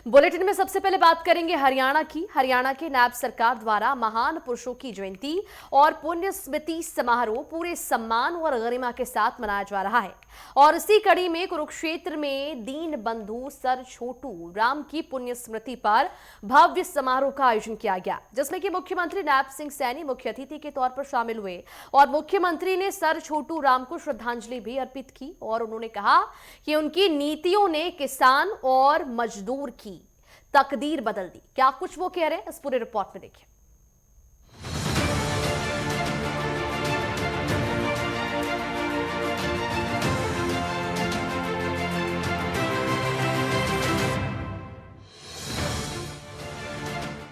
Bulletin में सबसे पहले बात करेंगे हरियाणा की। हरियाणा के नायब सरकार द्वारा महान पुरुषों की जयंती और पुण्य स्मृति समारोह पूरे सम्मान और गरिमा के साथ मनाया जा रहा है और इसी कड़ी में कुरुक्षेत्र में दीन बंधु सर छोटू राम की पुण्य स्मृति पर भव्य समारोह का आयोजन किया गया, जिसमें कि मुख्यमंत्री नायब सिंह सैनी मुख्य अतिथि के तौर पर शामिल हुए और मुख्यमंत्री ने सर छोटू राम को श्रद्धांजलि भी अर्पित की और उन्होंने कहा कि उनकी नीतियों ने किसान और मजदूर की तकदीर बदल दी। क्या कुछ वो कह रहे हैं, इस पूरे रिपोर्ट में देखिए।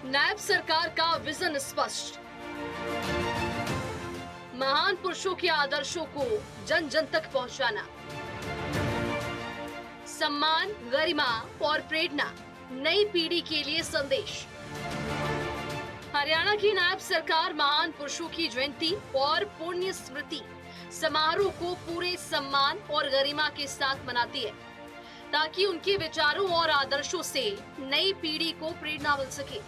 नायब सरकार का विजन स्पष्ट, महान पुरुषों के आदर्शों को जन जन तक पहुंचाना, सम्मान, गरिमा और प्रेरणा, नई पीढ़ी के लिए संदेश। हरियाणा की नायब सरकार महान पुरुषों की जयंती और पुण्य स्मृति समारोह को पूरे सम्मान और गरिमा के साथ मनाती है ताकि उनके विचारों और आदर्शों से नई पीढ़ी को प्रेरणा मिल सके।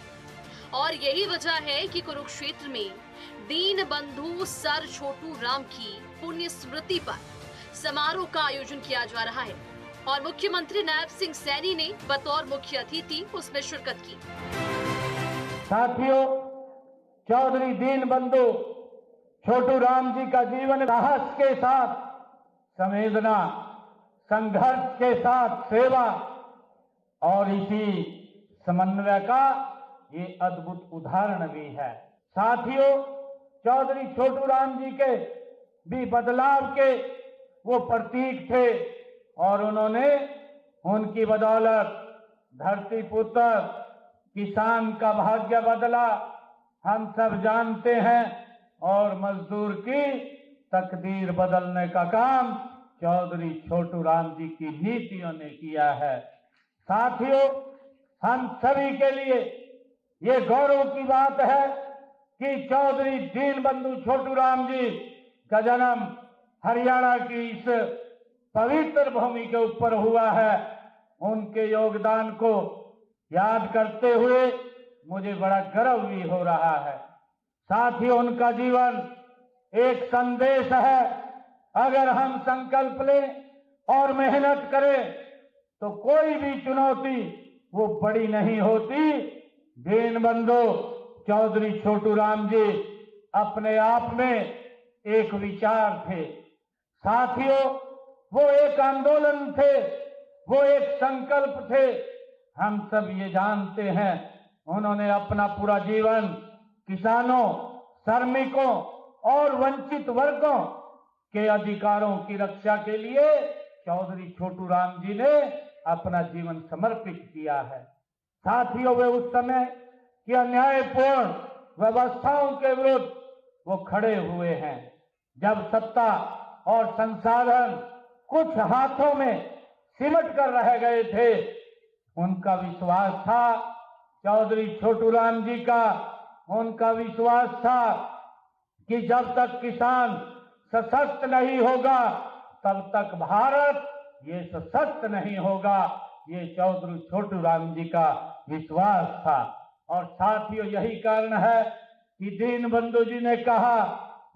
और यही वजह है कि कुरुक्षेत्र में दीन बंधु सर छोटू राम की पुण्य स्मृति पर समारोह का आयोजन किया जा रहा है और मुख्यमंत्री नायब सिंह सैनी ने बतौर मुख्य अतिथि उसमें शिरकत की। साथियों, चौधरी दीन बंधु छोटू राम जी का जीवन साहस के साथ संवेदना, संघर्ष के साथ सेवा और इसी समन्वय का ये अद्भुत उदाहरण भी है। साथियों, चौधरी छोटू राम जी के भी बदलाव के वो प्रतीक थे और उन्होंने उनकी बदौलत धरती पुत्र किसान का भाग्य बदला, हम सब जानते हैं, और मजदूर की तकदीर बदलने का काम चौधरी छोटू राम जी की नीतियों ने किया है। साथियों, हम सभी के लिए ये गौरव की बात है कि चौधरी दीन बंधु छोटू राम जी का जन्म हरियाणा की इस पवित्र भूमि के ऊपर हुआ है। उनके योगदान को याद करते हुए मुझे बड़ा गर्व भी हो रहा है। साथ ही उनका जीवन एक संदेश है। अगर हम संकल्प लें और मेहनत करें तो कोई भी चुनौती वो बड़ी नहीं होती। दीन बंधु चौधरी छोटू राम जी अपने आप में एक विचार थे। साथियों, वो एक आंदोलन थे, वो एक संकल्प थे। हम सब ये जानते हैं, उन्होंने अपना पूरा जीवन किसानों, श्रमिकों और वंचित वर्गों के अधिकारों की रक्षा के लिए चौधरी छोटू राम जी ने अपना जीवन समर्पित किया है। साथियों, वे उस समय की अन्यायपूर्ण व्यवस्थाओं के विरुद्ध वो खड़े हुए हैं। जब सत्ता और संसाधन कुछ हाथों में सिमट कर रह गए थे, उनका विश्वास था, चौधरी छोटू राम जी का उनका विश्वास था कि जब तक किसान सशक्त नहीं होगा तब तक भारत ये सशक्त नहीं होगा। ये चौधरी छोटू राम जी का विश्वास था। और साथियों, यही कारण है कि दीन बंधु जी ने कहा,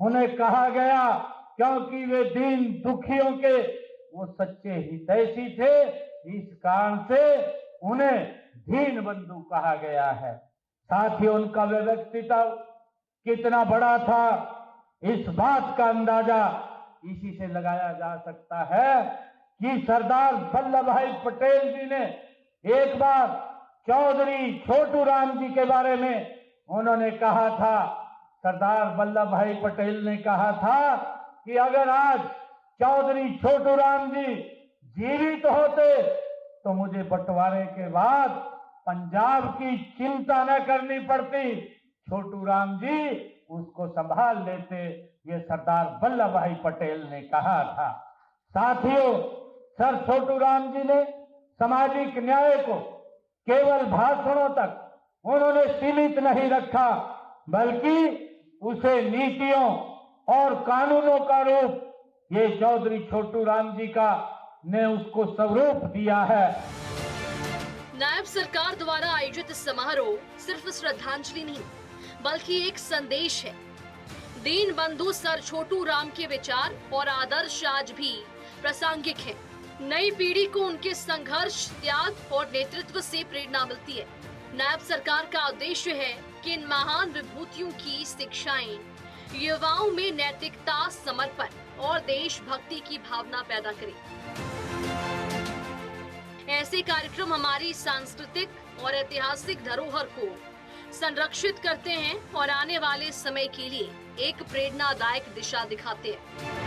उन्हें कहा गया क्योंकि वे दीन दुखियों के वो सच्चे हितैषी थे, इस कारण से उन्हें दीन बंधु कहा गया है। साथ ही उनका व्यक्तित्व कितना बड़ा था, इस बात का अंदाजा इसी से लगाया जा सकता है कि सरदार वल्लभ भाई पटेल जी ने एक बार चौधरी छोटू राम जी के बारे में उन्होंने कहा था, सरदार वल्लभ भाई पटेल ने कहा था कि अगर आज चौधरी छोटू राम जी जीवित होते तो मुझे बंटवारे के बाद पंजाब की चिंता न करनी पड़ती, छोटू राम जी उसको संभाल लेते, ये सरदार वल्लभ भाई पटेल ने कहा था। साथियों, सर छोटू राम जी ने सामाजिक न्याय को केवल भाषणों तक उन्होंने सीमित नहीं रखा, बल्कि उसे नीतियों और कानूनों का रूप ये चौधरी छोटू राम जी का ने उसको स्वरूप दिया है। नायब सरकार द्वारा आयोजित समारोह सिर्फ श्रद्धांजलि नहीं बल्कि एक संदेश है। दीन बंधु सर छोटू राम के विचार और आदर्श आज भी प्रासंगिक है। नई पीढ़ी को उनके संघर्ष, त्याग और नेतृत्व से प्रेरणा मिलती है। नायब सरकार का उद्देश्य है कि इन महान विभूतियों की शिक्षाएं युवाओं में नैतिकता, समर्पण और देशभक्ति की भावना पैदा करें। ऐसे कार्यक्रम हमारी सांस्कृतिक और ऐतिहासिक धरोहर को संरक्षित करते हैं और आने वाले समय के लिए एक प्रेरणादायक दिशा दिखाते हैं।